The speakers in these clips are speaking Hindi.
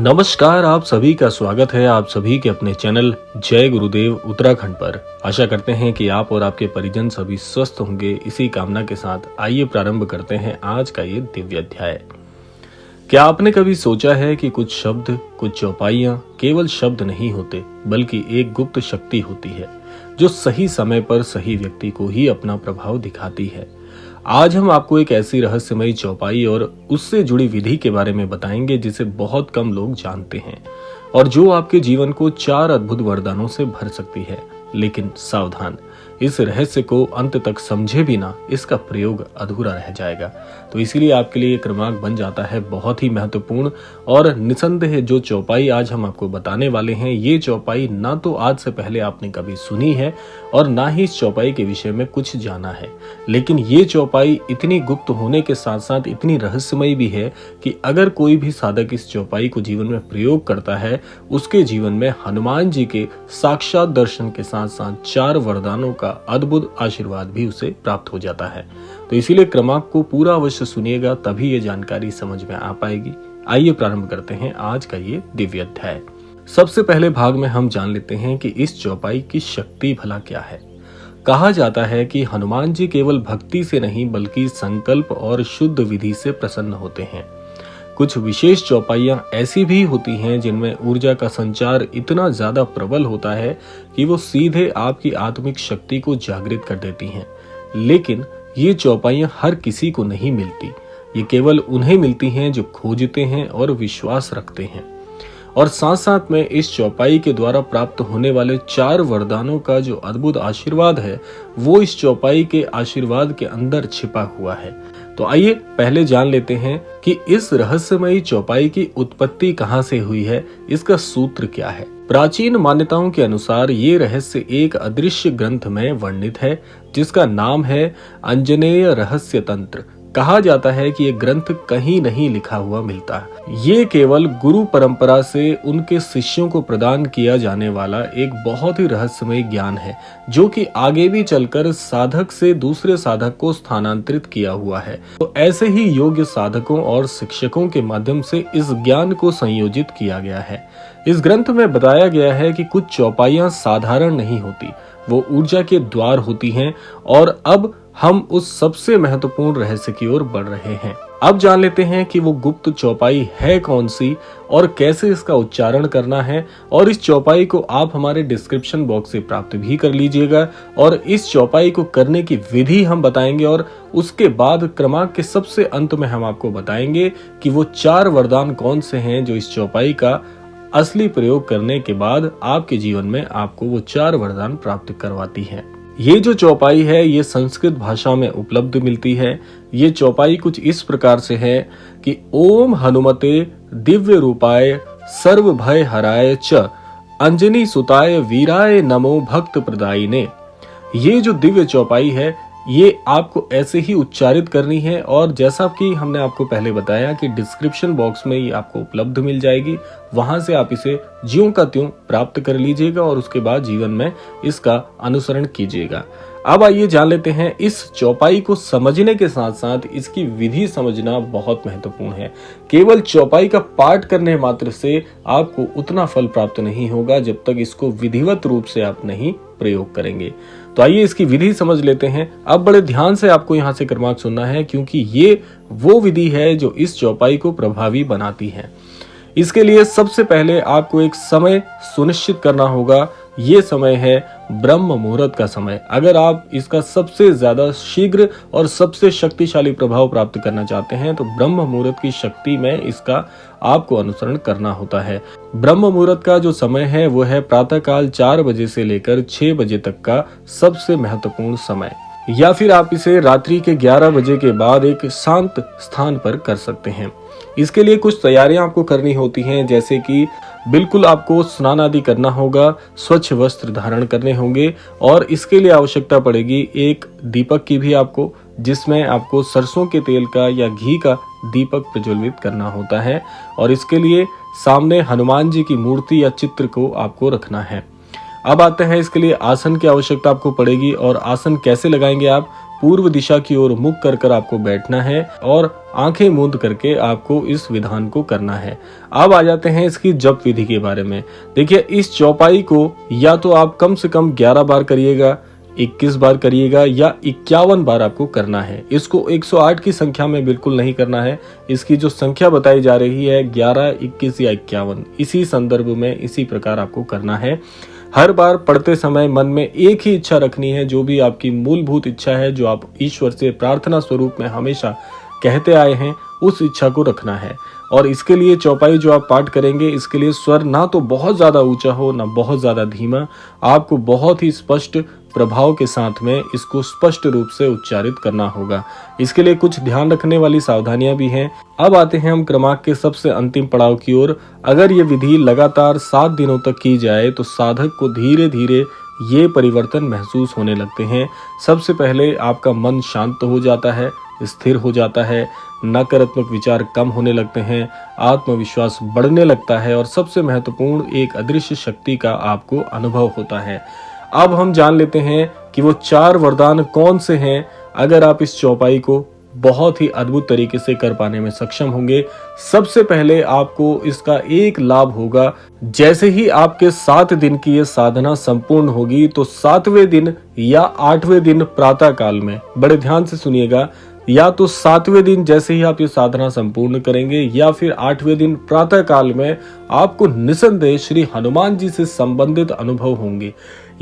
नमस्कार, आप सभी का स्वागत है आप सभी के अपने चैनल जय गुरुदेव उत्तराखंड पर। आशा करते हैं कि आप और आपके परिजन सभी स्वस्थ होंगे। इसी कामना के साथ आइए प्रारंभ करते हैं आज का ये दिव्य अध्याय। क्या आपने कभी सोचा है कि कुछ शब्द, कुछ चौपाइयां केवल शब्द नहीं होते बल्कि एक गुप्त शक्ति होती है जो सही समय पर सही व्यक्ति को ही अपना प्रभाव दिखाती है। आज हम आपको एक ऐसी रहस्यमयी चौपाई और उससे जुड़ी विधि के बारे में बताएंगे जिसे बहुत कम लोग जानते हैं और जो आपके जीवन को 4 अद्भुत वरदानों से भर सकती है। लेकिन सावधान, इस रहस्य को अंत तक समझे बिना इसका प्रयोग अधूरा रह जाएगा। तो इसीलिए आपके लिए क्रमांक बन जाता है बहुत ही महत्वपूर्ण और निसंदेह जो चौपाई आज हम आपको बताने वाले हैं, ये चौपाई ना तो आज से पहले आपने कभी सुनी है और ना ही इस चौपाई के विषय में कुछ जाना है। लेकिन ये चौपाई इतनी गुप्त होने के साथ साथ इतनी रहस्यमयी भी है कि अगर कोई भी साधक इस चौपाई को जीवन में प्रयोग करता है, उसके जीवन में हनुमान जी के साक्षात दर्शन के साथ साथ 4 वरदानों का अद्भुत आशीर्वाद भी उसे प्राप्त हो जाता है। तो इसीलिए क्रमांक को पूरा अवश्य सुनिएगा, तभी ये जानकारी समझ में आ पाएगी। आइए प्रारंभ करते हैं आज का ये दिव्य अध्याय। सबसे पहले भाग में हम जान लेते हैं कि इस चौपाई की शक्ति भला क्या है। कहा जाता है कि हनुमान जी केवल भक्ति से नहीं बल्कि संकल्प और शुद्ध विधि से प्रसन्न होते हैं। कुछ विशेष चौपाइयां ऐसी भी होती हैं जिनमें ऊर्जा का संचार इतना ज्यादा प्रबल होता है कि वो सीधे आपकी आत्मिक शक्ति को जागृत कर देती हैं। लेकिन ये चौपाइयां हर किसी को नहीं मिलती, ये केवल उन्हें मिलती हैं जो खोजते हैं और विश्वास रखते हैं। और साथ साथ में इस चौपाई के द्वारा प्राप्त होने वाले 4 वरदानों का जो अद्भुत आशीर्वाद है, वो इस चौपाई के आशीर्वाद के अंदर छिपा हुआ है। तो आइए पहले जान लेते हैं कि इस रहस्यमयी चौपाई की उत्पत्ति कहां से हुई है, इसका सूत्र क्या है। प्राचीन मान्यताओं के अनुसार ये रहस्य एक अदृश्य ग्रंथ में वर्णित है जिसका नाम है अंजनेय रहस्य तंत्र। कहा जाता है कि ये ग्रंथ कहीं नहीं लिखा हुआ मिलता है, ये केवल गुरु परंपरा से उनके शिष्यों को प्रदान किया जाने वाला एक बहुत ही रहस्यमय ज्ञान है जो कि आगे भी चलकर साधक से दूसरे साधक को स्थानांतरित किया हुआ है। तो ऐसे ही योग्य साधकों और शिक्षकों के माध्यम से इस ज्ञान को संयोजित किया गया है। इस ग्रंथ में बताया गया है कि कुछ चौपाइयां साधारण नहीं होती, वो ऊर्जा के द्वार होती हैं। और अब हम उस सबसे महत्वपूर्ण रहस्य की ओर बढ़ रहे हैं। अब जान लेते हैं कि वो गुप्त चौपाई है कौन सी और कैसे इसका उच्चारण करना है। और इस चौपाई को आप हमारे डिस्क्रिप्शन बॉक्स से प्राप्त भी कर लीजिएगा और इस चौपाई को करने की विधि हम बताएंगे और उसके बाद क्रमांक के सबसे अंत में हम आपको बताएंगे कि वो 4 वरदान कौन से हैं जो इस चौपाई का असली प्रयोग करने के बाद आपके जीवन में आपको वो 4 वरदान प्राप्त करवाती है। ये जो चौपाई है ये संस्कृत भाषा में उपलब्ध मिलती है। ये चौपाई कुछ इस प्रकार से है कि ओम हनुमते दिव्य रूपाय सर्व भय हराय च अंजनी सुताय वीराय नमो भक्त प्रदायिने। ये जो दिव्य चौपाई है ये आपको ऐसे ही उच्चारित करनी है और जैसा कि हमने आपको पहले बताया कि डिस्क्रिप्शन बॉक्स में ये आपको उपलब्ध मिल जाएगी, वहां से आप इसे ज्यों का त्यों प्राप्त कर लीजिएगा और उसके बाद जीवन में इसका अनुसरण कीजिएगा। अब आइए जान लेते हैं इस चौपाई को समझने के साथ साथ इसकी विधि समझना बहुत महत्वपूर्ण है। केवल चौपाई का पाठ करने मात्र से आपको उतना फल प्राप्त नहीं होगा जब तक इसको विधिवत रूप से आप नहीं प्रयोग करेंगे। तो आइए इसकी विधि समझ लेते हैं। अब बड़े ध्यान से आपको यहाँ से क्रमांक सुनना है क्योंकि ये वो विधि है जो इस चौपाई को प्रभावी बनाती है। इसके लिए सबसे पहले आपको एक समय सुनिश्चित करना होगा। ये समय है ब्रह्म मुहूर्त का समय। अगर आप इसका सबसे ज्यादा शीघ्र और सबसे शक्तिशाली प्रभाव प्राप्त करना चाहते हैं तो ब्रह्म मुहूर्त की शक्ति में इसका आपको अनुसरण करना होता है। ब्रह्म मुहूर्त का जो समय है वो है प्रातःकाल 4 बजे से लेकर 6 बजे तक का सबसे महत्वपूर्ण समय, या फिर आप इसे रात्रि के 11 बजे के बाद एक शांत स्थान पर कर सकते हैं। इसके लिए कुछ तैयारियां आपको करनी होती हैं, जैसे कि बिल्कुल आपको स्नान आदि करना होगा, स्वच्छ वस्त्र धारण करने होंगे और इसके लिए आवश्यकता पड़ेगी एक दीपक की भी आपको, जिसमें आपको सरसों के तेल का या घी का दीपक प्रज्वलित करना होता है। और इसके लिए सामने हनुमान जी की मूर्ति या चित्र को आपको रखना है। अब आते हैं इसके लिए आसन की आवश्यकता आपको पड़ेगी और आसन कैसे लगाएंगे आप। पूर्व दिशा की ओर मुख कर आपको बैठना है और आंखें मूंद करके आपको इस विधान को करना है। अब आ जाते हैं इसकी जप विधि के बारे में। देखिए, इस चौपाई को या तो आप कम से कम 11 बार करिएगा, 21 बार करिएगा या 51 बार आपको करना है। इसको 108 की संख्या में बिल्कुल नहीं करना है। इसकी जो संख्या बताई जा रही है 11, 21 या 51, इसी संदर्भ में इसी प्रकार आपको करना है। हर बार पढ़ते समय मन में एक ही इच्छा रखनी है, जो भी आपकी मूलभूत इच्छा है, जो आप ईश्वर से प्रार्थना स्वरूप में हमेशा कहते आए हैं, उस इच्छा को रखना है। और इसके लिए चौपाई जो आप पाठ करेंगे, इसके लिए स्वर ना तो बहुत ज्यादा ऊंचा हो ना बहुत ज्यादा धीमा, आपको बहुत ही स्पष्ट प्रभाव के साथ में इसको स्पष्ट रूप से उच्चारित करना होगा। इसके लिए कुछ ध्यान रखने वाली सावधानियां भी हैं। अब आते हैं हम क्रमांक के सबसे अंतिम पड़ाव की ओर। अगर ये विधि लगातार 7 दिनों तक की जाए तो साधक को धीरे धीरे ये परिवर्तन महसूस होने लगते हैं। सबसे पहले आपका मन शांत हो जाता है, स्थिर हो जाता है, नकारात्मक विचार कम होने लगते हैं, आत्मविश्वास बढ़ने लगता है और सबसे महत्वपूर्ण एक अदृश्य शक्ति का आपको अनुभव होता है। अब हम जान लेते हैं कि वो 4 वरदान कौन से हैं। अगर आप इस चौपाई को बहुत ही अद्भुत तरीके से कर पाने में सक्षम होंगे, सबसे पहले आपको इसका एक लाभ होगा। जैसे ही आपके 7 दिन की ये साधना संपूर्ण होगी तो 7वें दिन या 8वें दिन प्रातः काल में, बड़े ध्यान से सुनिएगा, या तो 7वें दिन जैसे ही आप ये साधना संपूर्ण करेंगे या फिर 8वें दिन प्रातः काल में आपको निसंदेह श्री हनुमान जी से संबंधित अनुभव होंगे।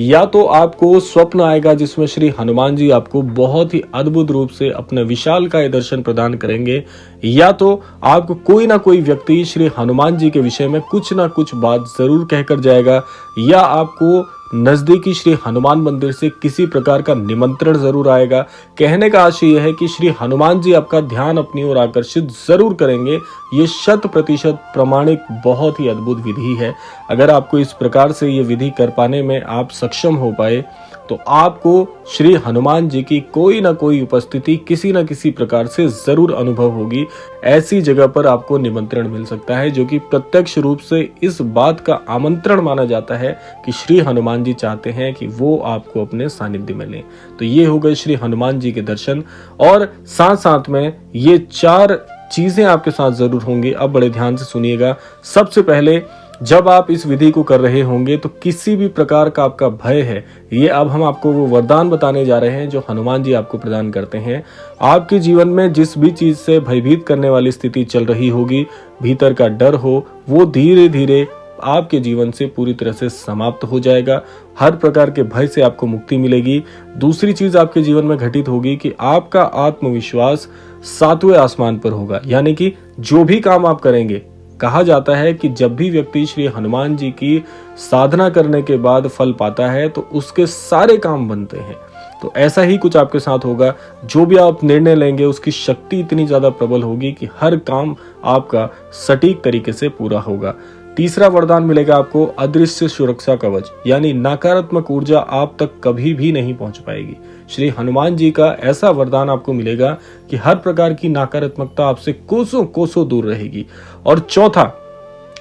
या तो आपको स्वप्न आएगा जिसमें श्री हनुमान जी आपको बहुत ही अद्भुत रूप से अपने विशालकाय दर्शन प्रदान करेंगे, या तो आपको कोई ना कोई व्यक्ति श्री हनुमान जी के विषय में कुछ ना कुछ बात जरूर कहकर जाएगा, या आपको नजदीकी श्री हनुमान मंदिर से किसी प्रकार का निमंत्रण जरूर आएगा। कहने का आशय यह है कि श्री हनुमान जी आपका ध्यान अपनी ओर आकर्षित जरूर करेंगे। ये 100% प्रमाणिक बहुत ही अद्भुत विधि है। अगर आपको इस प्रकार से ये विधि कर पाने में आप सक्षम हो पाए तो आपको श्री हनुमान जी की कोई ना कोई उपस्थिति किसी न किसी प्रकार से जरूर अनुभव होगी। ऐसी जगह पर आपको निमंत्रण मिल सकता है जो कि प्रत्यक्ष रूप से इस बात का आमंत्रण माना जाता है कि श्री हनुमान जी चाहते हैं कि वो आपको अपने सानिध्य में लें। तो ये हो गए श्री हनुमान जी के दर्शन, और साथ साथ में ये 4 चीजें आपके साथ जरूर होंगी। अब बड़े ध्यान से सुनिएगा। सबसे पहले, जब आप इस विधि को कर रहे होंगे तो किसी भी प्रकार का आपका भय है, ये अब हम आपको वो वरदान बताने जा रहे हैं जो हनुमान जी आपको प्रदान करते हैं। आपके जीवन में जिस भी चीज से भयभीत करने वाली स्थिति चल रही होगी, भीतर का डर हो, वो धीरे धीरे आपके जीवन से पूरी तरह से समाप्त हो जाएगा। हर प्रकार के भय से आपको मुक्ति मिलेगी। दूसरी चीज आपके जीवन में घटित होगी कि आपका आत्मविश्वास 7वें आसमान पर होगा। यानी कि जो भी काम आप करेंगे, कहा जाता है कि जब भी व्यक्ति श्री हनुमान जी की साधना करने के बाद फल पाता है तो उसके सारे काम बनते हैं। तो ऐसा ही कुछ आपके साथ होगा। जो भी आप निर्णय लेंगे उसकी शक्ति इतनी ज्यादा प्रबल होगी कि हर काम आपका सटीक तरीके से पूरा होगा। तीसरा वरदान मिलेगा आपको अदृश्य सुरक्षा कवच, यानी नकारात्मक ऊर्जा आप तक कभी भी नहीं पहुंच पाएगी। श्री हनुमान जी का ऐसा वरदान आपको मिलेगा कि हर प्रकार की नकारात्मकता आपसे कोसों कोसों दूर रहेगी। और चौथा,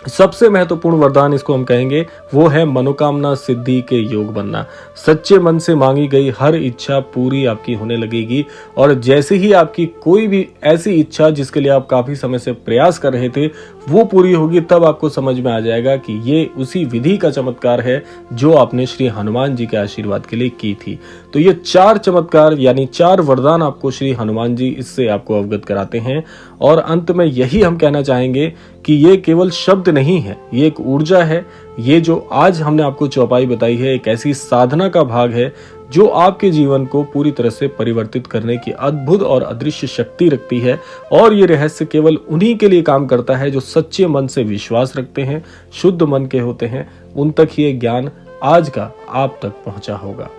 सबसे महत्वपूर्ण वरदान इसको हम कहेंगे, वो है मनोकामना सिद्धि के योग बनना। सच्चे मन से मांगी गई हर इच्छा पूरी आपकी होने लगेगी। और जैसे ही आपकी कोई भी ऐसी इच्छा जिसके लिए आप काफी समय से प्रयास कर रहे थे वो पूरी होगी, तब आपको समझ में आ जाएगा कि ये उसी विधि का चमत्कार है जो आपने श्री हनुमान जी के आशीर्वाद के लिए की थी। तो ये 4 चमत्कार यानी 4 वरदान आपको श्री हनुमान जी इससे आपको अवगत कराते हैं। और अंत में यही हम कहना चाहेंगे कि ये केवल शब्द नहीं है, ये एक ऊर्जा है। ये जो आज हमने आपको चौपाई बताई है, एक ऐसी साधना का भाग है जो आपके जीवन को पूरी तरह से परिवर्तित करने की अद्भुत और अदृश्य शक्ति रखती है। और ये रहस्य केवल उन्हीं के लिए काम करता है जो सच्चे मन से विश्वास रखते हैं, शुद्ध मन के होते हैं। उन तक ये ज्ञान आज का आप तक पहुंचा होगा।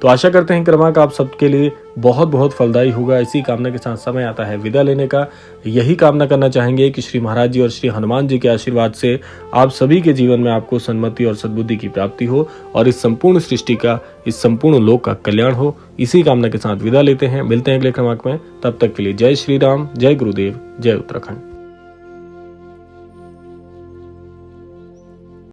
तो आशा करते हैं क्रमांक आप सबके लिए बहुत बहुत फलदायी होगा। इसी कामना के साथ समय आता है विदा लेने का। यही कामना करना चाहेंगे कि श्री महाराज जी और श्री हनुमान जी के आशीर्वाद से आप सभी के जीवन में आपको सन्मति और सद्बुद्धि की प्राप्ति हो और इस संपूर्ण सृष्टि का, इस संपूर्ण लोक का कल्याण हो। इसी कामना के साथ विदा लेते हैं। मिलते हैं अगले क्रमांक में। तब तक के लिए जय श्री राम, जय गुरुदेव, जय उत्तराखंड।